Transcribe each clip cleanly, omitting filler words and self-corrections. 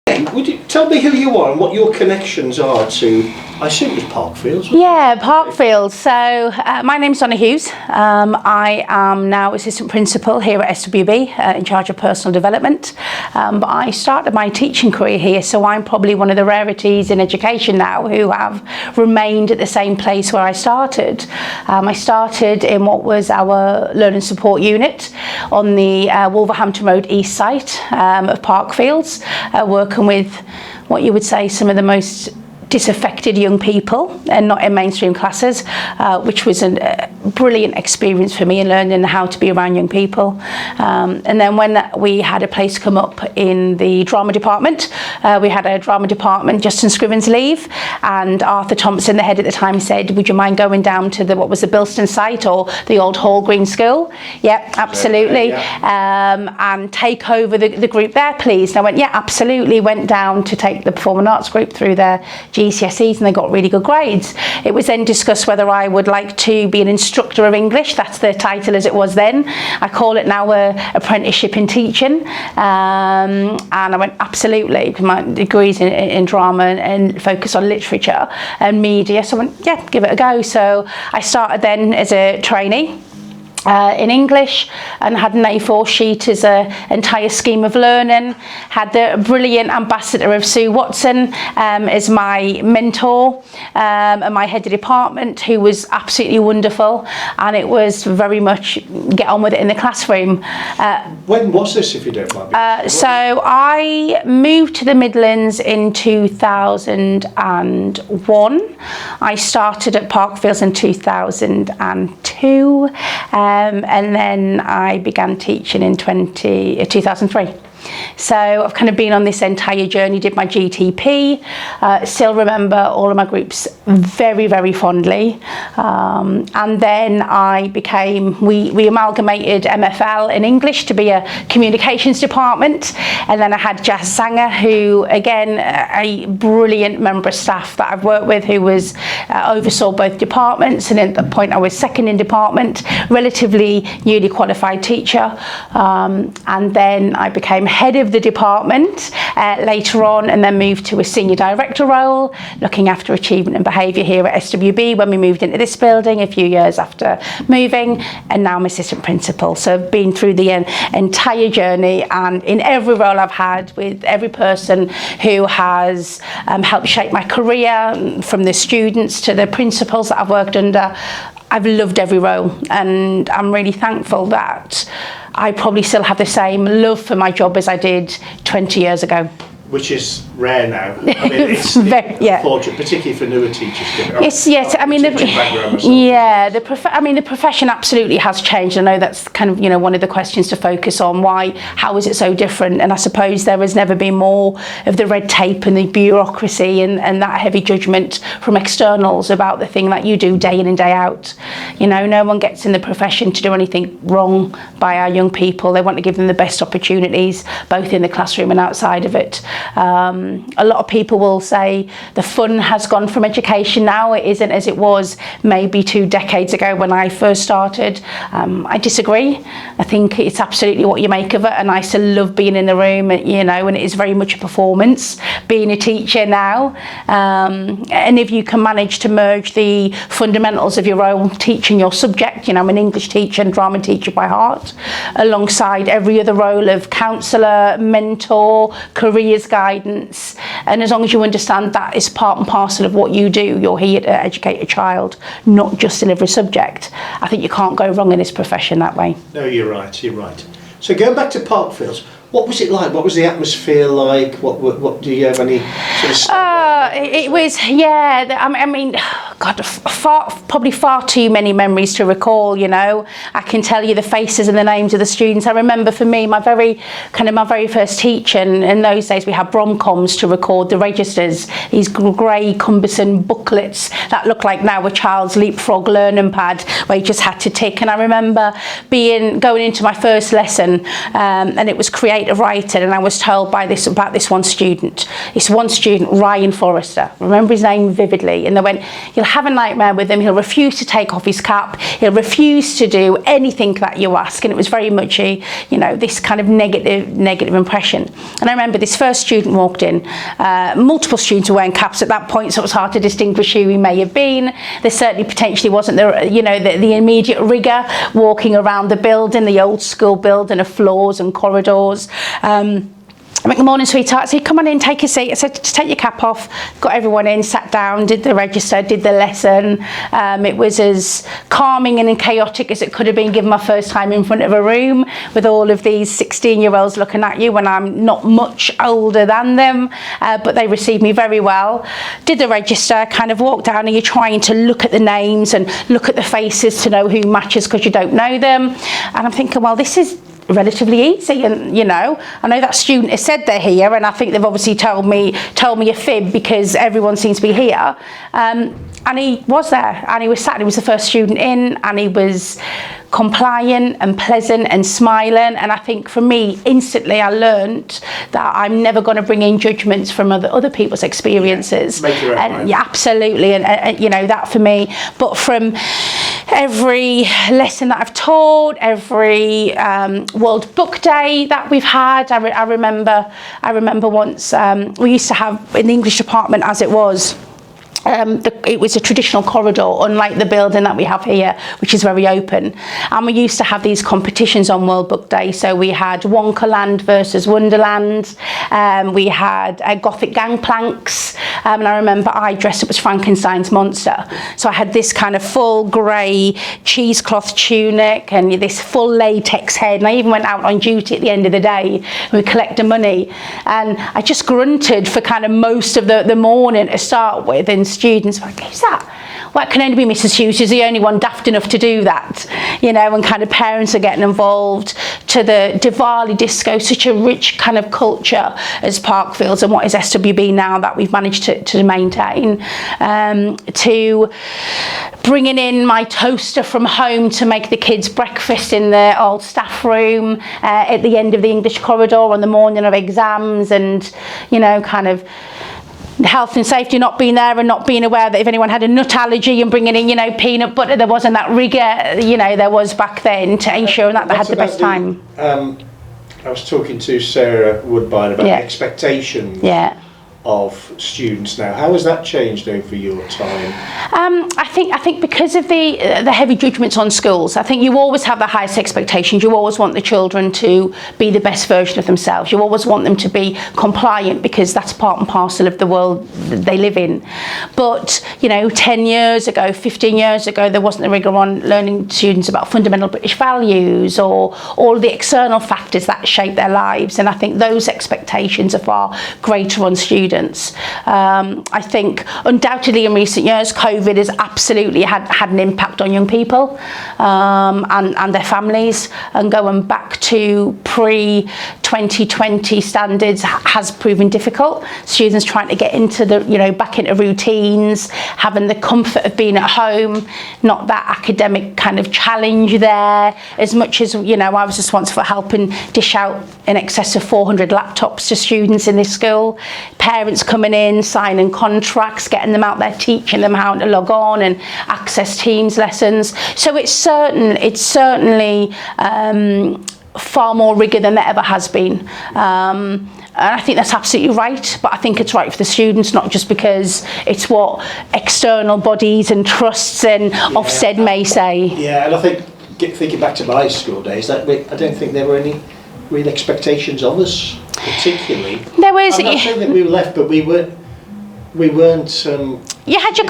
Would you tell me who you are and what your connections are to, I assume it was Parkfields? Yeah, Parkfields. So my name's Donna Hughes. I am now assistant principal here at SWB, in charge of personal development. But I started my teaching career here, so I'm probably one of the rarities in education now who have remained at the same place where I started. I started in what was our learning support unit on the Wolverhampton Road east site of Parkfields, working with what you would say some of the most disaffected young people and not in mainstream classes, which was a brilliant experience for me in learning how to be around young people. And then when we had a place come up in the drama department, we had a drama department just on Scriven's leave, and Arthur Thompson, the head at the time, said, would you mind going down to what was the Bilston site or the old Hall Green School? Yeah, absolutely. And take over the group there, please. And I went, yeah, absolutely. Went down to take the performing arts group through their GCSEs, and they got really good grades. It was then discussed whether I would like to be an instructor of English. That's the title as it was then. I call it now a apprenticeship in teaching. And I went, absolutely. My degree's in drama and focus on literature and media. So I went, yeah, give it a go. So I started then as a trainee in English and had an A4 sheet as an entire scheme of learning. Had the brilliant ambassador of Sue Watson as my mentor and my head of department, who was absolutely wonderful, and it was very much get on with it in the classroom. When was this, if you don't mind? So I moved to the Midlands in 2001. I started at Parkfields in 2002. And then I began teaching in 2003. So I've kind of been on this entire journey, did my GTP, still remember all of my groups very, very fondly. And then I we amalgamated MFL in English to be a communications department. And then I had Jazz Sanger, who, again, a brilliant member of staff that I've worked with, who was oversaw both departments. And at that point I was second in department, relatively newly qualified teacher. And then I became head of the department later on, and then moved to a senior director role, looking after achievement and behaviour here at SWB when we moved into this building a few years after moving, and now I'm assistant principal. So I've been through the entire journey, and in every role I've had with every person who has helped shape my career, from the students to the principals that I've worked under, I've loved every role, and I'm really thankful that I probably still have the same love for my job as I did 20 years ago. Which is rare now. I mean, it's unfortunate, particularly for newer teachers. I mean, the profession absolutely has changed. I know that's kind of, one of the questions to focus on. How is it so different? And I suppose there has never been more of the red tape and the bureaucracy and that heavy judgment from externals about the thing that you do day in and day out. No one gets in the profession to do anything wrong by our young people. They want to give them the best opportunities, both in the classroom and outside of it. A lot of people will say the fun has gone from education now. It isn't as it was maybe 2 decades ago when I first started. I disagree. I think it's absolutely what you make of it, and I still love being in the room, and it is very much a performance being a teacher now. And if you can manage to merge the fundamentals of your own teaching, your subject, I'm an English teacher and drama teacher by heart, alongside every other role of counsellor, mentor, careers guidance, and as long as you understand that is part and parcel of what you do, you're here to educate a child, not just deliver a subject. I think you can't go wrong in this profession that way. No, you're right. So going back to Parkfields, what was it like? What was the atmosphere like? What do you have any sort of... It was, I mean, God, probably far too many memories to recall, I can tell you the faces and the names of the students. I remember, for me, my very first teacher, and in those days we had bromcoms to record the registers, these grey cumbersome booklets that look like now a child's leapfrog learning pad where you just had to tick. And I remember going into my first lesson, and it was creative writing, and I was told about this one student, Ryan Forrester. I remember his name vividly, and they went, you'll have a nightmare with him. He'll refuse to take off his cap. He'll refuse to do anything that you ask. And it was very much this kind of negative impression. And I remember this first student walked in. Multiple students were wearing caps at that point, so it was hard to distinguish who he may have been. There certainly potentially wasn't the immediate rigour walking around the building, the old school building of floors and corridors. I went, good morning, sweetheart. I said, come on in, take a seat. I said, just take your cap off. Got everyone in, sat down, did the register, did the lesson. It was as calming and chaotic as it could have been, given my first time in front of a room with all of these 16-year-olds looking at you when I'm not much older than them. But they received me very well. Did the register, kind of walked down, and you're trying to look at the names and look at the faces to know who matches because you don't know them. And I'm thinking, well, this is relatively easy, and I know that student has said they're here, and I think they've obviously told me a fib because everyone seems to be here, and he was there, and he was sat. He was the first student in, and he was compliant and pleasant and smiling. And I think for me, instantly I learnt that I'm never going to bring in judgments from other people's experiences. Make your own mind. Yeah, absolutely, and that for me. But from every lesson that I've taught, every World Book Day that we've had, I remember once we used to have in the English department, as it was. It was a traditional corridor, unlike the building that we have here, which is very open. And we used to have these competitions on World Book Day. So we had Wonkaland versus Wonderland. We had Gothic gangplanks. And I remember I dressed up as Frankenstein's monster. So I had this kind of full grey cheesecloth tunic and this full latex head. And I even went out on duty at the end of the day. We collected money. And I just grunted for kind of most of the morning to start with. And students were like, who's that? Well, it can only be Mrs. Hughes. She's the only one daft enough to do that, and kind of parents are getting involved. To the Diwali disco, such a rich kind of culture as Parkfields and what is SWB now that we've managed to maintain. To bringing in my toaster from home to make the kids breakfast in the old staff room at the end of the English corridor on the morning of exams, and kind of health and safety not being there and not being aware that if anyone had a nut allergy and bringing in peanut butter, there wasn't that rigour there was back then to ensuring that they had the best time. I was talking to Sarah Woodbine about the expectations of students now. How has that changed over your time? I think because of the heavy judgments on schools, I think you always have the highest expectations. You always want the children to be the best version of themselves. You always want them to be compliant because that's part and parcel of the world they live in. But 10 years ago, 15 years ago, there wasn't the rigour on learning students about fundamental British values or all the external factors that shape their lives. And I think those expectations are far greater on students. I think undoubtedly in recent years COVID has absolutely had an impact on young people and their families, and going back to pre-2020 standards has proven difficult. Students trying to get into back into routines, having the comfort of being at home, not that academic kind of challenge there as much as I was responsible for helping dish out in excess of 400 laptops to students in this school. Parents coming in, signing contracts, getting them out there, teaching them how to log on and access Teams lessons. So it's certainly far more rigour than there ever has been. And I think that's absolutely right, but I think it's right for the students, not just because it's what external bodies and trusts and Ofsted may say. Yeah, and I think, thinking back to my school days, I don't think there were any real expectations of us, particularly. There was. I'm not saying that we were left, but we weren't. You had your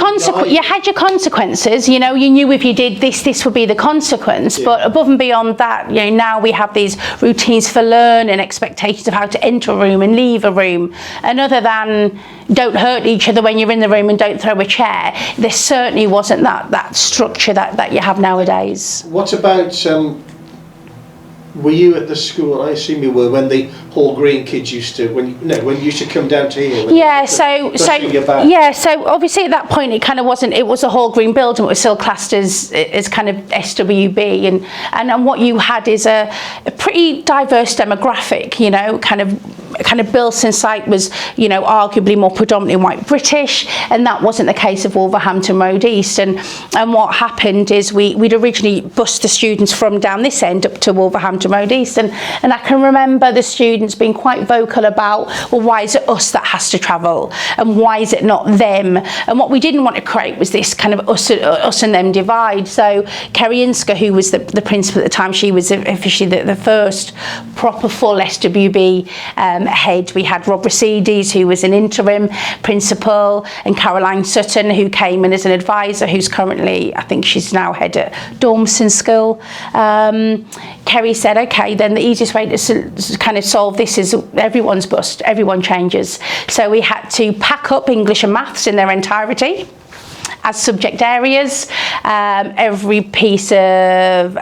consequences. You knew if you did this would be the consequence. Yeah. But above and beyond that, now we have these routines for learning, expectations of how to enter a room and leave a room. And other than don't hurt each other when you're in the room and don't throw a chair, there certainly wasn't that structure that you have nowadays. What about? Were you at the school? I assume you were when the Hall Green kids used to when you used to come down to here. So obviously at that point it kind of wasn't. It was a Hall Green building. It was still classed as kind of SWB, and what you had is a pretty diverse demographic. Kind of kind of Bilston site was, you know, arguably more predominantly white British, and that wasn't the case of Wolverhampton Road East. And what happened is we'd originally bused the students from down this end up to Wolverhampton Road East, and I can remember the students being quite vocal about, well, why is it us that has to travel, and why is it not them? And what we didn't want to create was this kind of us and them divide. So Kerry Insker, who was the principal at the time, she was officially the first proper full SWB head. We had Rob Resides, who was an interim principal, and Caroline Sutton, who came in as an advisor, who's currently, I think she's now head at Dormston School. Kerry said, okay, then the easiest way to kind of solve this is everyone's bust, everyone changes. So we had to pack up English and maths in their entirety as subject areas, every piece of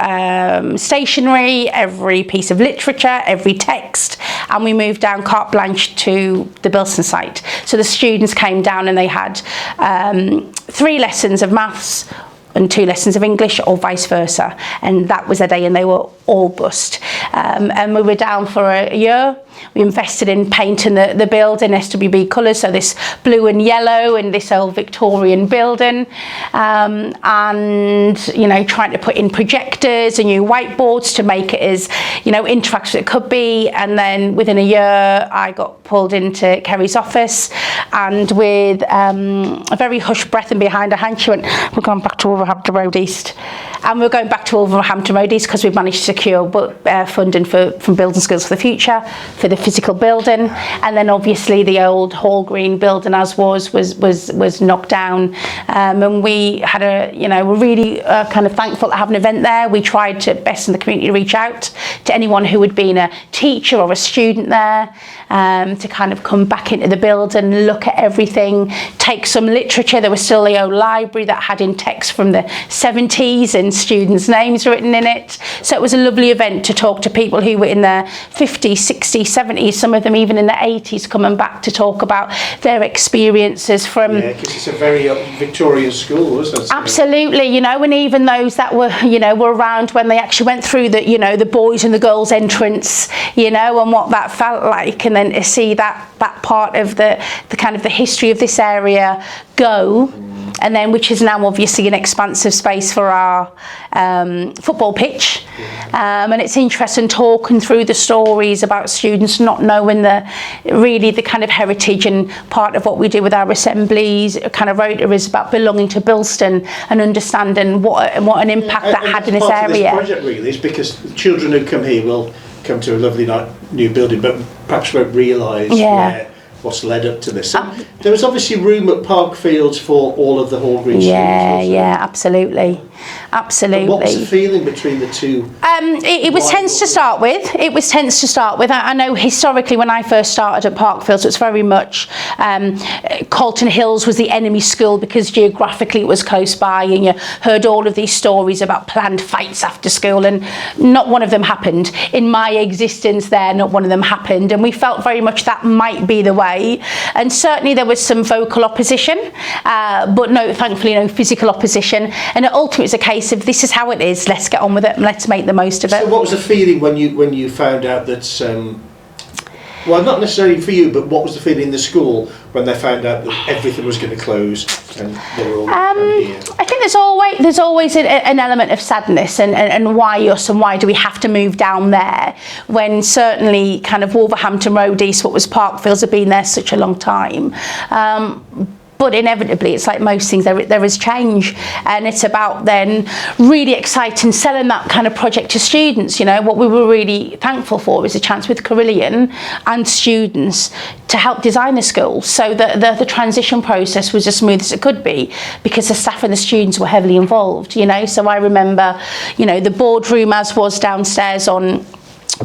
stationery, every piece of literature, every text, and we moved down carte blanche to the Bilston site. So the students came down and they had 3 lessons of maths and 2 lessons of English, or vice versa, and that was a day, and they were all bussed. And we were down for a year. We invested in painting the building SWB colours, so this blue and yellow and this old Victorian building, and you know, trying to put in projectors and new whiteboards to make it as, you know, interactive as it could be. And then within a year I got pulled into Kerry's office, and with a very hushed breath and behind her hand she went, we're going back to Wolverhampton Road East. And we're going back to Wolverhampton Road East because we've managed to secure funding from Building Skills for the Future for the physical building. And then obviously the old Hall Green building as was knocked down, and we had we're really kind of thankful to have an event there. We tried to best in the community to reach out to anyone who had been a teacher or a student there, to kind of come back into the building, look at everything, take some literature. There was still the old library that had in text from the 70s and students' names written in it. So it was a lovely event to talk to people who were in their 50s, 60s, 70s, some of them even in the 80s, coming back to talk about their experiences from... Yeah, because it's a very Victorian school, wasn't it? Absolutely, you know, and even those that were, you know, were around when they actually went through the, you know, the boys and the girls entrance, you know, and what that felt like, and then to see that part of the kind of the history of this area go. And then, which is now obviously an expansive space for our football pitch, and it's interesting talking through the stories about students not knowing the kind of heritage, and part of what we do with our assemblies kind of rota is about belonging to Bilston and understanding what an impact that had in this area. Part of this project really is because the children who come here will come to a lovely new building, but perhaps won't realise what's led up to this. And there was obviously room at Parkfields for all of the Hall Green students. Yeah, absolutely. And what was the feeling between the two? It was tense to start with. I know historically when I first started at Parkfields, it was very much Colton Hills was the enemy school because geographically it was close by, and you heard all of these stories about planned fights after school, and not one of them happened. In my existence there, not one of them happened, and we felt very much that might be the way. And certainly there was some vocal opposition, but no, thankfully no physical opposition, and ultimately it's a case of this is how it is, let's get on with it and let's make the most of it. So what was the feeling when you found out that, well, not necessarily for you, but what was the feeling in the school when they found out that everything was going to close and they were all here? I think there's always an element of sadness, and why us, and why do we have to move down there when certainly kind of Wolverhampton Road East, what was Parkfields, have been there such a long time. But inevitably, it's like most things, there is change, and it's about then really exciting selling that kind of project to students. You know, what we were really thankful for is a chance with Carillion and students to help design the school, so that the transition process was as smooth as it could be, because the staff and the students were heavily involved. You know, so I remember, you know, the boardroom as was downstairs on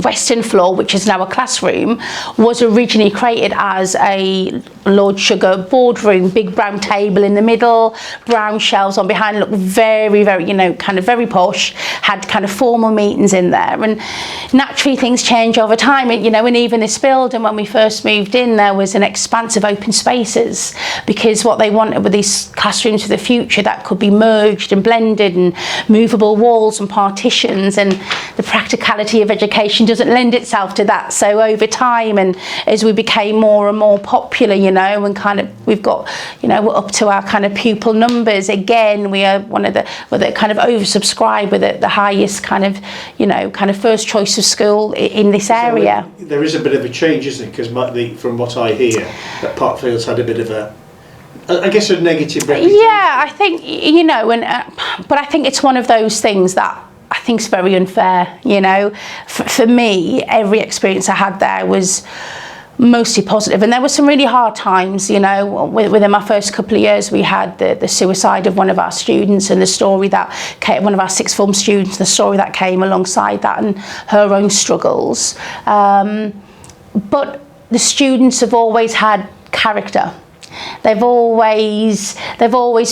Western floor, which is now a classroom, was originally created as a Lord Sugar boardroom, big brown table in the middle, brown shelves on behind, looked very, very, you know, kind of very posh, had kind of formal meetings in there. And naturally things change over time, you know, and even this building, when we first moved in, there was an expanse of open spaces, because what they wanted were these classrooms for the future that could be merged and blended, and movable walls and partitions, and the practicality of education doesn't lend itself to that. So over time, and as we became more and more popular, you know, and kind of we've got, you know, we're up to our kind of pupil numbers again. We are we're the kind of oversubscribed with the highest kind of, you know, kind of first choice of school in this area. There is a bit of a change, isn't it? Because from what I hear, that Parkfield's had a bit of I guess a negative reputation. Yeah, I think, you know, and but I think it's one of those things that I think is very unfair, you know. For me, every experience I had there was mostly positive, and there were some really hard times, you know. Within my first couple of years, we had the suicide of one of our students, and the story that came, one of our sixth form students, the story that came alongside that, and her own struggles. But the students have always had character. They've always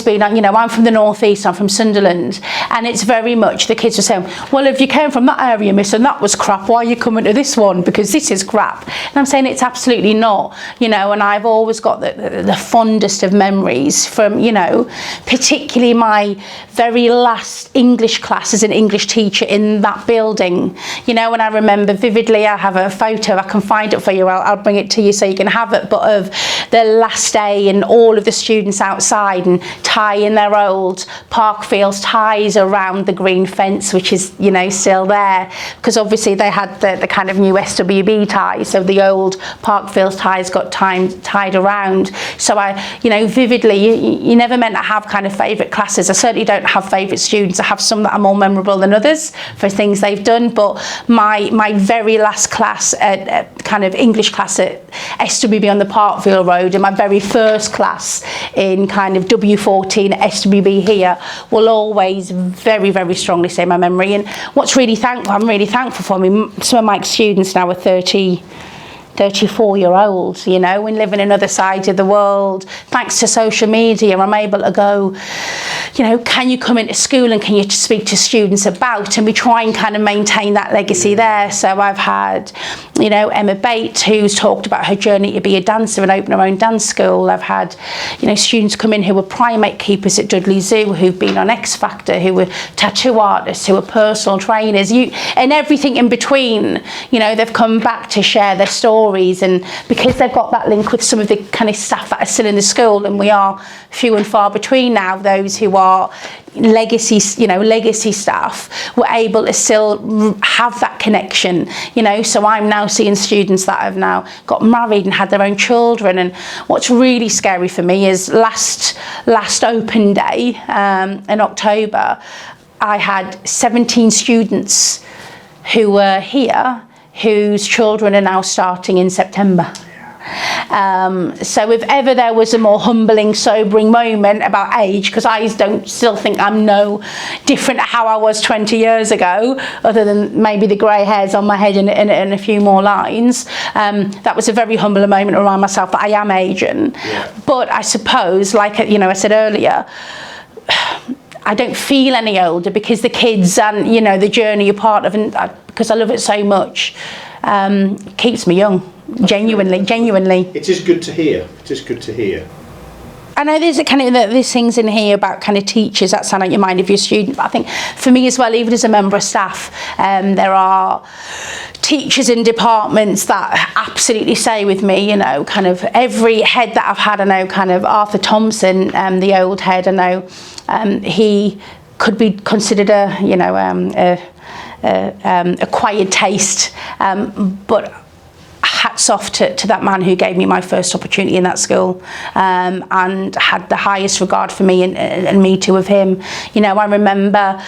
been, you know, I'm from the northeast, I'm from Sunderland, and it's very much the kids are saying, well, if you came from that area, miss, and that was crap, why are you coming to this one, because this is crap? And I'm saying it's absolutely not, you know. And I've always got the fondest of memories from, you know, particularly my very last English class as an English teacher in that building, you know. And I remember vividly, I have a photo, I can find it for you, I'll bring it to you so you can have it, but of the last day and all of the students outside and tying their old Parkfields ties around the green fence, which is, you know, still there, because obviously they had the kind of new SWB ties, so the old Parkfields ties got tied around. So I, you know, vividly, you never meant to have kind of favourite classes. I certainly don't have favourite students. I have some that are more memorable than others for things they've done, but my very last class, kind of English class at SWB on the Parkfield Road, and my very first class in kind of W14 at SWB here, will always very, very strongly stay in my memory. And what's really I'm really thankful for, some of my students now are 34-year-olds, you know, and live in another side of the world. Thanks to social media, I'm able to go, you know, can you come into school and can you speak to students about, and we try and kind of maintain that legacy there. So I've had, you know, Emma Bates, who's talked about her journey to be a dancer and open her own dance school. I've had, you know, students come in who were primate keepers at Dudley Zoo, who've been on X Factor, who were tattoo artists, who were personal trainers, and everything in between. You know, they've come back to share their stories, and because they've got that link with some of the kind of staff that are still in the school, and we are few and far between now, those who are legacy staff, were able to still have that connection, you know. So I'm now seeing students that have now got married and had their own children. And what's really scary for me is last open day in October, I had 17 students who were here whose children are now starting in September. So if ever there was a more humbling, sobering moment about age, because I don't still think I'm no different to how I was 20 years ago, other than maybe the grey hairs on my head and a few more lines, that was a very humbling moment to remind myself that I am aging. Yeah. But I suppose, like, you know, I said earlier, I don't feel any older because the kids and, you know, the journey you're part of, and because I love it so much, keeps me young. Genuinely. It is good to hear. I know there's there's things in here about kind of teachers that sound like your mind of your student, but I think for me as well, even as a member of staff, there are teachers in departments that absolutely stay with me, you know, kind of every head that I've had. I know kind of Arthur Thompson, the old head, I know he could be considered a acquired taste, but hats off to that man who gave me my first opportunity in that school, and had the highest regard for me, and me too of him. You know, I remember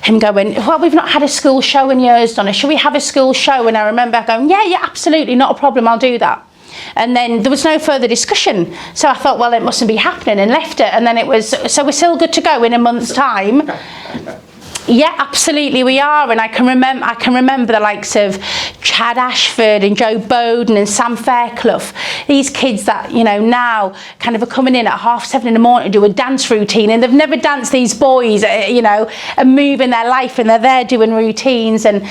him going, well, we've not had a school show in years, Donna, should we have a school show? And I remember going, yeah, absolutely, not a problem, I'll do that. And then there was no further discussion, so I thought, well, it mustn't be happening, and left it. And then it was, so we're still good to go in a month's time. Yeah, absolutely we are. And I can remember the likes of Chad Ashford and Joe Bowden and Sam Fairclough, these kids that, you know, now kind of are coming in at 7:30 in the morning to do a dance routine, and they've never danced, these boys, you know, and moving their life, and they're there doing routines. And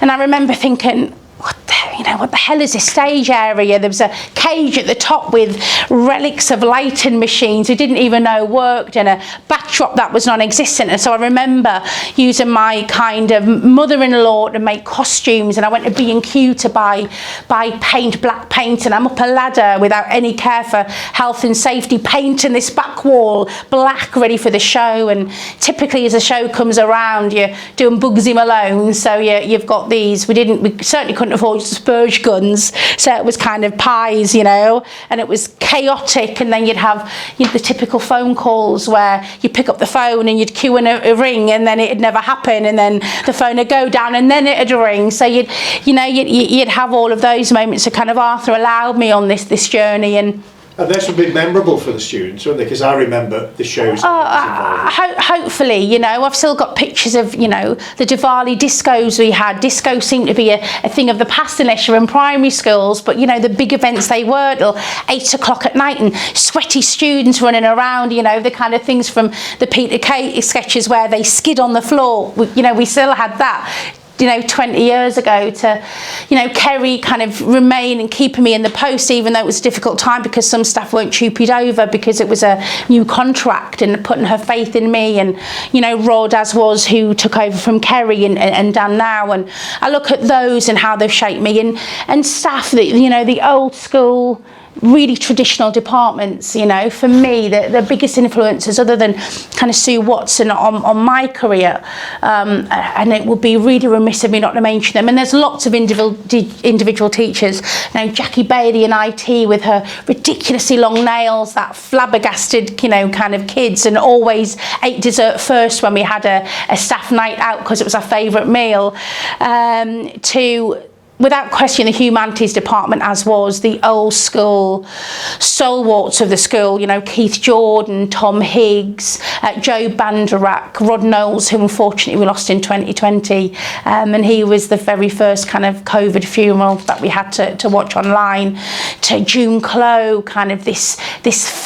I remember thinking, what the, you know, what the hell is this stage area? There was a cage at the top with relics of lighting machines we didn't even know worked, and a backdrop that was non-existent. And so I remember using my kind of mother-in-law to make costumes, and I went to B&Q to buy paint, black paint, and I'm up a ladder without any care for health and safety, painting this back wall black, ready for the show. And typically as the show comes around, you're doing Bugsy Malone, so you've got these, we certainly couldn't afford spurge guns, so it was kind of pies, you know, and it was chaotic. And then you'd have the typical phone calls where you pick up the phone and you'd cue in a ring, and then it'd never happen, and then the phone would go down and then it'd ring. So you'd have all of those moments. So kind of Arthur allowed me on this journey. And this would be memorable for the students, wouldn't they? Because I remember the shows. Hopefully, you know, I've still got pictures of, you know, the Diwali discos we had. Disco seemed to be a thing of the past unless you're in primary schools, but, you know, the big events they were till 8 o'clock at night, and sweaty students running around, you know, the kind of things from the Peter Kay sketches where they skid on the floor. We still had that, you know, 20 years ago, to, you know, Kerry kind of remain and keeping me in the post, even though it was a difficult time because some staff weren't tupied over because it was a new contract, and putting her faith in me. And, you know, Rod as was, who took over from Kerry, and Dan now. And I look at those and how they've shaped me, and staff that, you know, the old school, really traditional departments, you know, for me, the biggest influences other than kind of Sue Watson on my career, and it would be really remiss of me not to mention them. And there's lots of individual teachers, you know, Jackie Bailey in IT with her ridiculously long nails, that flabbergasted, you know, kind of kids, and always ate dessert first when we had a staff night out because it was our favourite meal, to, without question, the humanities department, as was the old school stalwarts of the school, you know, Keith Jordan, Tom Higgs, Joe Banderack, Rod Knowles, who unfortunately we lost in 2020, and he was the very first kind of COVID funeral that we had to watch online, to June Clow, kind of this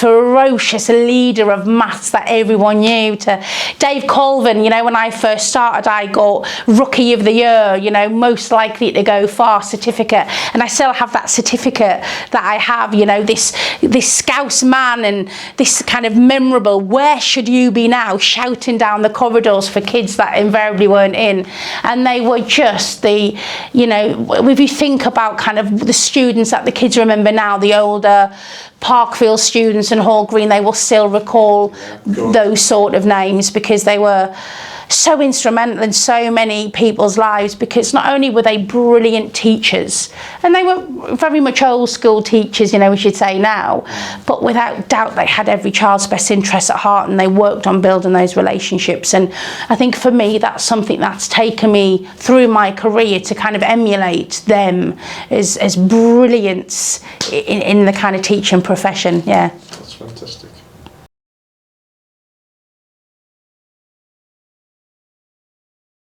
ferocious leader of maths that everyone knew, to Dave Colvin. You know, when I first started, I got Rookie of the Year, you know, most likely to go far certificate, and I still have that certificate that I have, you know, this Scouse man, and this kind of memorable "where should you be now" shouting down the corridors for kids that invariably weren't in. And they were just the, you know, if you think about kind of the students that the kids remember now, the older Parkfield students and Hall Green, they will still recall those sort of names because they were so instrumental in so many people's lives, because not only were they brilliant teachers, and they were very much old school teachers, you know, we should say now, but without doubt they had every child's best interest at heart, and they worked on building those relationships. And I think for me that's something that's taken me through my career to kind of emulate them as brilliance in the kind of teaching profession. Yeah, that's fantastic.